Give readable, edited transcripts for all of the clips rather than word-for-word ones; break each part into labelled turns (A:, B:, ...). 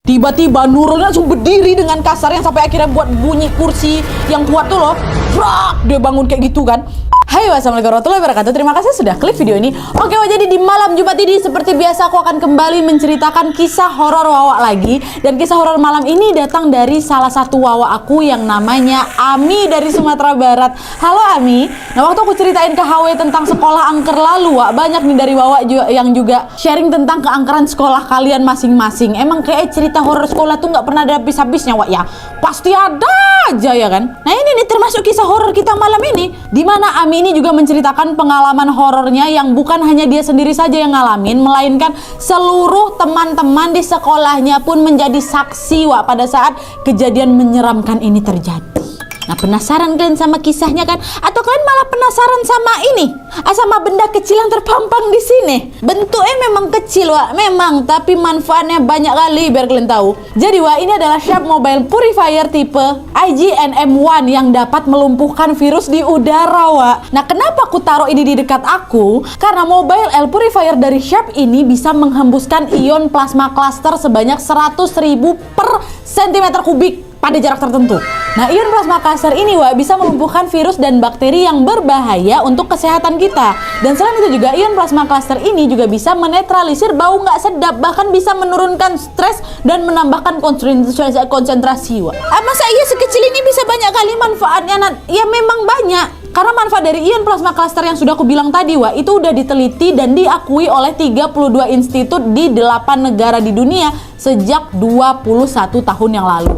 A: Tiba-tiba Nurul langsung berdiri dengan kasarnya sampai akhirnya buat bunyi kursi yang kuat tuh loh. Brak, dia bangun kayak gitu kan. Hai, wassalamualaikum warahmatullahi wabarakatuh. Terima kasih sudah klik video ini. Oke, jadi di malam Jumat ini seperti biasa aku akan kembali menceritakan kisah horor Wawa lagi. Dan kisah horor malam ini datang dari salah satu Wawa aku yang namanya Ami dari Sumatera Barat. Halo Ami. Nah, waktu aku ceritain ke HW tentang sekolah angker lalu, Wak, banyak nih dari Wawa yang juga sharing tentang keangkeran sekolah kalian masing-masing. Emang kayak cerita horor sekolah tuh nggak pernah ada habis-habisnya, Wak, ya. Pasti ada aja ya kan. Nah, ini nih termasuk kisah horor kita malam ini, di mana Ami ini juga menceritakan pengalaman horornya yang bukan hanya dia sendiri saja yang ngalamin, melainkan seluruh teman-teman di sekolahnya pun menjadi saksi, Wak, pada saat kejadian menyeramkan ini terjadi. Nah, penasaran kalian sama kisahnya kan? Atau kalian malah penasaran sama ini? Sama benda kecil yang terpampang di sini? Bentuknya memang kecil, Wak, memang, tapi manfaatnya banyak kali biar kalian tahu. Jadi, Wak, ini adalah Sharp Mobile Purifier tipe IgNM1 yang dapat melumpuhkan virus di udara, Wak. Nah, kenapa aku taruh ini di dekat aku? Karena Mobile Air Purifier dari Sharp ini bisa menghembuskan ion plasma cluster sebanyak 100.000 per cm kubik pada jarak tertentu. Nah, ion plasma cluster ini, Wak, bisa melumpuhkan virus dan bakteri yang berbahaya untuk kesehatan kita. Dan selain itu juga ion plasma cluster ini juga bisa menetralisir bau nggak sedap, bahkan bisa menurunkan stres dan menambahkan konsentrasi, Wak. Masa iya sekecil ini bisa banyak kali manfaatnya? Ya memang banyak. Karena manfaat dari ion plasma cluster yang sudah aku bilang tadi, Wak, itu udah diteliti dan diakui oleh 32 institut di 8 negara di dunia sejak 21 tahun yang lalu.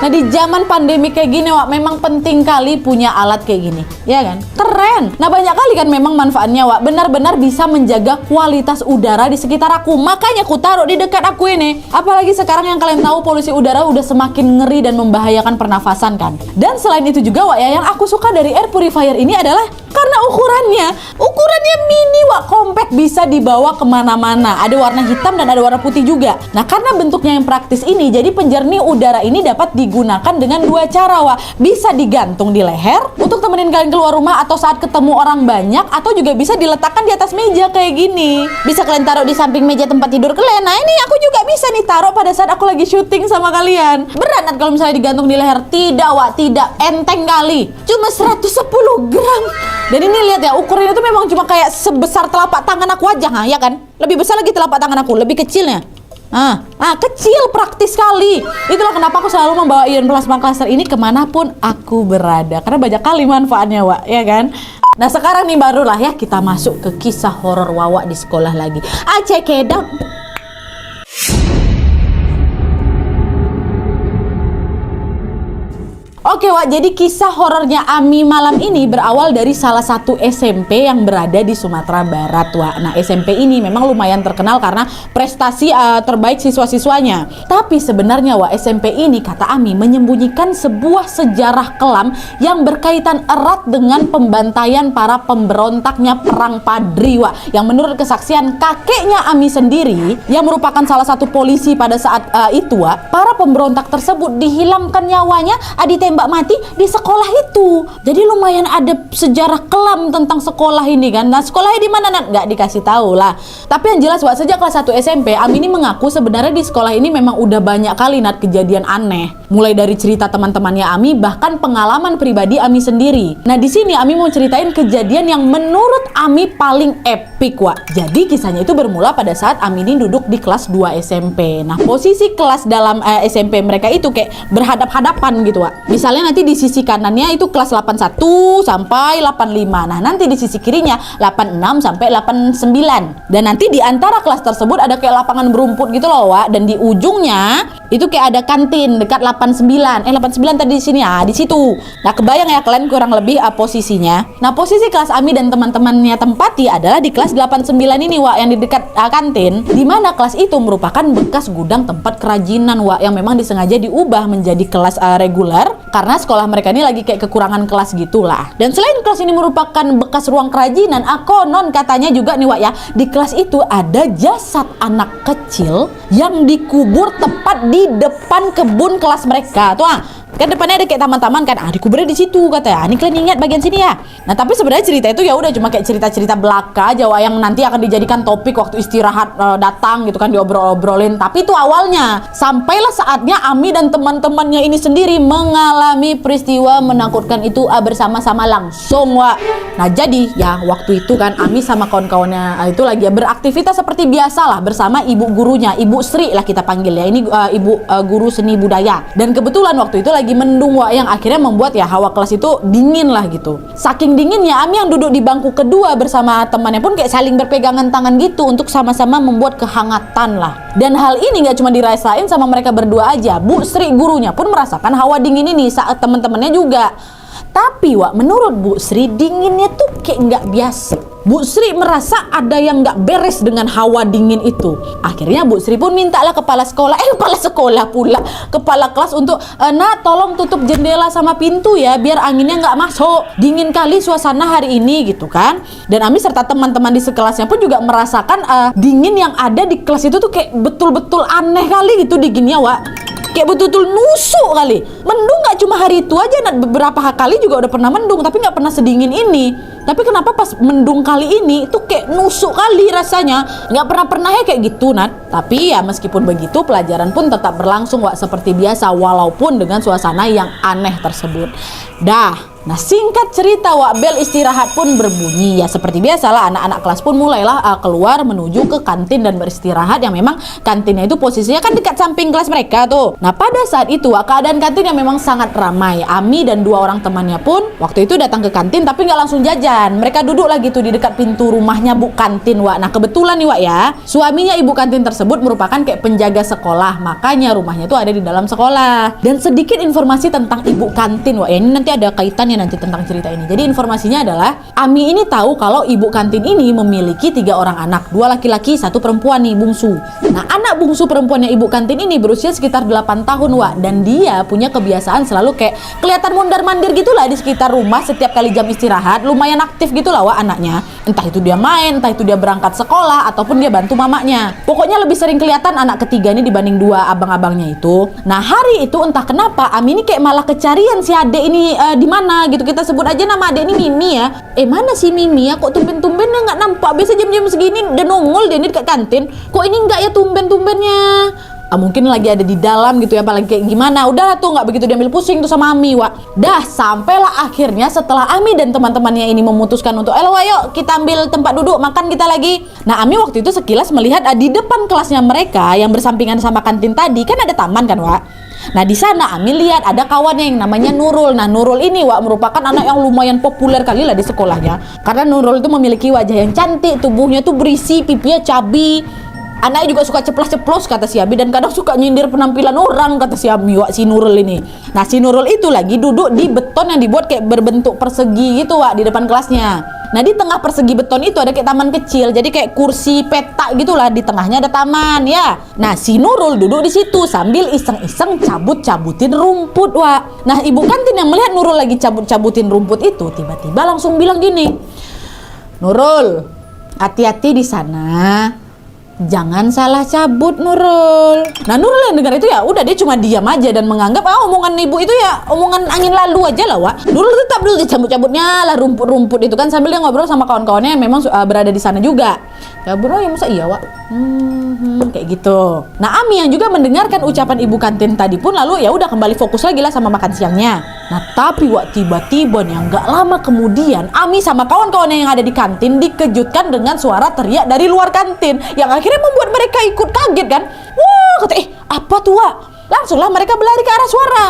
A: Nah, di zaman pandemi kayak gini, Wak, memang penting kali punya alat kayak gini, ya kan? Keren. Nah, banyak kali kan memang manfaatnya, Wak. Benar-benar bisa menjaga kualitas udara di sekitar aku. Makanya aku taruh di dekat aku ini. Apalagi sekarang yang kalian tahu polusi udara udah semakin ngeri dan membahayakan pernafasan kan. Dan selain itu juga, Wak, ya, yang aku suka dari air purifier ini adalah karena ukurannya mini, Wak, compact, bisa dibawa kemana-mana. Ada warna hitam dan ada warna putih juga. Nah, karena bentuknya yang praktis ini, jadi penjernih udara ini dapat digunakan dengan dua cara, Wak. Bisa digantung di leher untuk temenin kalian keluar rumah atau saat ketemu orang banyak, atau juga bisa diletakkan di atas meja kayak gini. Bisa kalian taruh di samping meja tempat tidur kalian. Nah, ini aku juga bisa nih taruh pada saat aku lagi syuting sama kalian. Berat kan kalau misalnya digantung di leher? Tidak, Wak, tidak. Enteng kali. Cuma 110 gram. Dan ini lihat ya, ukurannya itu memang cuma kayak sebesar telapak tangan aku aja, ya kan? Lebih besar lagi telapak tangan aku, lebih kecilnya. Kecil, praktis sekali. Itulah kenapa aku selalu membawa ion plasma cluster ini kemanapun aku berada, karena banyak kali manfaatnya, Wak, ya kan? Nah, sekarang nih barulah ya kita masuk ke kisah horor Wawa di sekolah lagi. Check it out. Oke, Wak, jadi kisah horornya Ami malam ini berawal dari salah satu SMP yang berada di Sumatera Barat, Wak. Nah, SMP ini memang lumayan terkenal karena prestasi terbaik siswa-siswanya. Tapi sebenarnya, Wak, SMP ini, kata Ami, menyembunyikan sebuah sejarah kelam yang berkaitan erat dengan pembantaian para pemberontaknya Perang Padri, Wak. Yang menurut kesaksian kakeknya Ami sendiri, yang merupakan salah satu polisi pada saat itu, Wak, para pemberontak tersebut dihilangkan nyawanya, ditembak mati di sekolah itu. Jadi lumayan ada sejarah kelam tentang sekolah ini kan. Nah, sekolahnya di mana, Nat? Nggak dikasih tahu lah. Tapi yang jelas, Wak, sejak kelas 1 SMP, Ami ini mengaku sebenarnya di sekolah ini memang udah banyak kali, Nat, kejadian aneh. Mulai dari cerita teman-temannya Ami, bahkan pengalaman pribadi Ami sendiri. Nah, di sini Ami mau ceritain kejadian yang menurut Ami paling epic, Wak. Jadi kisahnya itu bermula pada saat Ami ini duduk di kelas 2 SMP. Nah, posisi kelas dalam SMP mereka itu kayak berhadap-hadapan gitu, Wak. Misalnya nanti di sisi kanannya itu kelas 81 sampai 85. Nah, nanti di sisi kirinya 86 sampai 89. Dan nanti di antara kelas tersebut ada kayak lapangan berumput gitu loh, Wak. Dan di ujungnya itu kayak ada kantin dekat 89. 89 tadi di sini, di situ. Nah, kebayang ya kalian kurang lebih posisinya. Nah, posisi kelas Ami dan teman-temannya tempati adalah di kelas 89 ini, Wak, yang di dekat kantin. Di mana kelas itu merupakan bekas gudang tempat kerajinan, Wak, yang memang disengaja diubah menjadi kelas reguler karena sekolah mereka ini lagi kayak kekurangan kelas gitulah. Dan selain kelas ini merupakan bekas ruang kerajinan, konon katanya juga nih, Wak, ya, di kelas itu ada jasad anak kecil yang dikubur tepat di depan kebun kelas mereka. Tuh, Kan depannya ada kayak taman-taman kan, dikuburnya di situ katanya. Ini kalian ingat bagian sini ya. Nah tapi sebenarnya cerita itu ya udah cuma kayak cerita-cerita belaka aja Wak, yang nanti akan dijadikan topik waktu istirahat datang gitu kan, diobrol-obrolin. Tapi itu awalnya. Sampailah saatnya Ami dan teman-temannya ini sendiri mengalami peristiwa menakutkan itu bersama-sama langsung Wak. Nah jadi ya waktu itu kan Ami sama kawan-kawannya itu lagi beraktivitas seperti biasa lah bersama ibu gurunya, Ibu Sri lah kita panggil ya. Ini ibu guru seni budaya. Dan kebetulan waktu itu lagi mendung Wak, yang akhirnya membuat ya hawa kelas itu dingin lah gitu. Saking dinginnya Ami yang duduk di bangku kedua bersama temannya pun kayak saling berpegangan tangan gitu untuk sama-sama membuat kehangatan lah. Dan hal ini nggak cuma dirasain sama mereka berdua aja, Bu Sri gurunya pun merasakan hawa dingin ini saat teman-temannya juga. Tapi Wak, menurut Bu Sri dinginnya tuh kayak nggak biasa. Bu Sri merasa ada yang nggak beres dengan hawa dingin itu. Akhirnya Bu Sri pun mintalah kepala sekolah kepala kelas untuk nak tolong tutup jendela sama pintu ya biar anginnya nggak masuk. Dingin kali suasana hari ini gitu kan. Dan Ami serta teman-teman di sekelasnya pun juga merasakan dingin yang ada di kelas itu tuh kayak betul-betul aneh kali gitu dinginnya Wak. Kayak betul-betul nusuk kali. Mendung gak cuma hari itu aja, beberapa kali juga udah pernah mendung, tapi gak pernah sedingin ini. Tapi kenapa pas mendung kali ini itu kayak nusuk kali rasanya. Gak pernah ya kayak gitu Nat. Tapi ya meskipun begitu pelajaran pun tetap berlangsung Wak seperti biasa, walaupun dengan suasana yang aneh tersebut. Nah singkat cerita Wak, bel istirahat pun berbunyi. Ya seperti biasalah anak-anak kelas pun mulailah keluar menuju ke kantin dan beristirahat, yang memang kantinnya itu posisinya kan dekat samping kelas mereka tuh. Nah pada saat itu Wak, keadaan kantin yang memang sangat ramai. Ami dan dua orang temannya pun waktu itu datang ke kantin tapi nggak langsung jajan. Mereka duduk lagi tuh di dekat pintu rumahnya Bu Kantin Wak. Nah kebetulan nih Wak ya, suaminya Ibu Kantin tersebut merupakan kayak penjaga sekolah, makanya rumahnya tuh ada di dalam sekolah. Dan sedikit informasi tentang Ibu Kantin Wak ya, ini nanti ada kaitannya nanti tentang cerita ini. Jadi informasinya adalah Ami ini tahu kalau Ibu Kantin ini memiliki 3 orang anak, 2 laki-laki, 1 perempuan nih bungsu. Nah anak bungsu perempuannya Ibu Kantin ini berusia sekitar 8 tahun Wak, dan dia punya kebiasaan selalu kayak kelihatan mondar-mandir gitulah di sekitar rumah setiap kali jam istirahat. Lumayan aktif gitulah Wak anaknya. Entah itu dia main, entah itu dia berangkat sekolah, ataupun dia bantu mamanya. Pokoknya lebih sering kelihatan anak ketiga ini dibanding 2 abang-abangnya itu. Nah hari itu entah kenapa Ami ini kayak malah kecarian si adek ini di mana gitu. Kita sebut aja nama adek ini Mimi ya. Mana si Mimi ya, kok tumben-tumbennya nggak nampak. Biasa jam-jam segini udah nongol dia ini dekat kantin. Kok ini nggak ya tumben-tumbennya. Mungkin lagi ada di dalam gitu ya, apalagi kayak gimana. Udah tuh nggak begitu diambil pusing tuh sama Ami Wak. Sampailah akhirnya setelah Ami dan teman-temannya ini memutuskan untuk ayo kita ambil tempat duduk makan kita lagi. Nah Ami waktu itu sekilas melihat di depan kelasnya mereka yang bersampingan sama kantin tadi kan ada taman kan Wak. Nah di sana Ami lihat ada kawannya yang namanya Nurul. Nah Nurul ini Wak merupakan anak yang lumayan populer kali lah di sekolahnya, karena Nurul itu memiliki wajah yang cantik, tubuhnya tuh berisi, pipinya cabi. Anaknya juga suka ceplos-ceplos kata si Abi, dan kadang suka nyindir penampilan orang kata si Abi Wak, si Nurul ini. Nah si Nurul itu lagi duduk di beton yang dibuat kayak berbentuk persegi gitu Wak di depan kelasnya. Nah di tengah persegi beton itu ada kayak taman kecil, jadi kayak kursi peta gitulah, di tengahnya ada taman ya. Nah si Nurul duduk di situ sambil iseng-iseng cabut-cabutin rumput Wak. Nah Ibu Kantin yang melihat Nurul lagi cabut-cabutin rumput itu tiba-tiba langsung bilang gini, Nurul, hati-hati di sana. Jangan salah cabut Nurul. Nah Nurul yang dengar itu ya udah dia cuma diam aja dan menganggap omongan ibu itu ya omongan angin lalu aja lah Wak. Nurul tetap dulu dicabut-cabutnya lah rumput-rumput itu kan, sambil dia ngobrol sama kawan-kawannya yang memang berada di sana juga. Ya bro, ya masa iya Wak? Kayak gitu. Nah Ami yang juga mendengarkan ucapan Ibu Kantin tadi pun lalu ya udah kembali fokus lagi lah sama makan siangnya. Nah tapi Wak tiba-tiba nih nggak lama kemudian Ami sama kawan-kawannya yang ada di kantin dikejutkan dengan suara teriak dari luar kantin yang akhirnya membuat mereka ikut kaget kan. Wah kata apa tuh Wak? Langsunglah mereka berlari ke arah suara.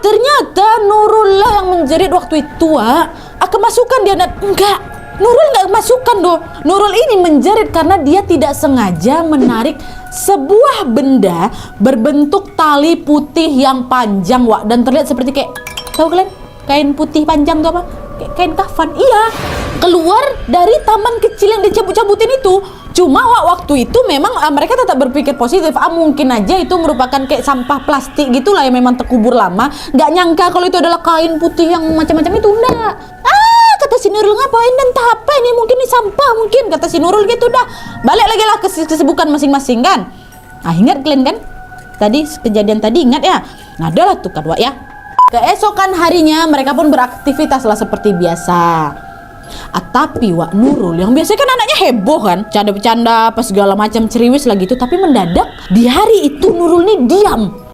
A: Ternyata Nurul lah yang menjerit waktu itu Wak. Kemasukan dia. Enggak, Nurul nggak kemasukan doh. Nurul ini menjerit karena dia tidak sengaja menarik sebuah benda berbentuk tali putih yang panjang Wak, dan terlihat seperti kayak, tahu kalian kain putih panjang tuh apa? Kayak kain kafan. Iya, keluar dari taman kecil yang dicabut-cabutin itu. Cuma Wak waktu itu memang mereka tetap berpikir positif. Mungkin aja itu merupakan kayak sampah plastik gitulah yang memang terkubur lama. Nggak nyangka kalau itu adalah kain putih yang macam-macam itu. Enggak. Kata si Nurul, ngapain dan apa ini, mungkin ini sampah mungkin, kata si Nurul gitu. Dah balik lagi lah ke kesibukan masing-masing kan. Ingat kalian kan tadi kejadian tadi, ingat ya? Nah adalah tuh kan Wak ya. Keesokan harinya mereka pun beraktivitas lah seperti biasa. Tapi Wak Nurul yang biasanya kan anaknya heboh kan, canda-bercanda apa segala macam ceriwis lah gitu, tapi mendadak di hari itu Nurul nih diam.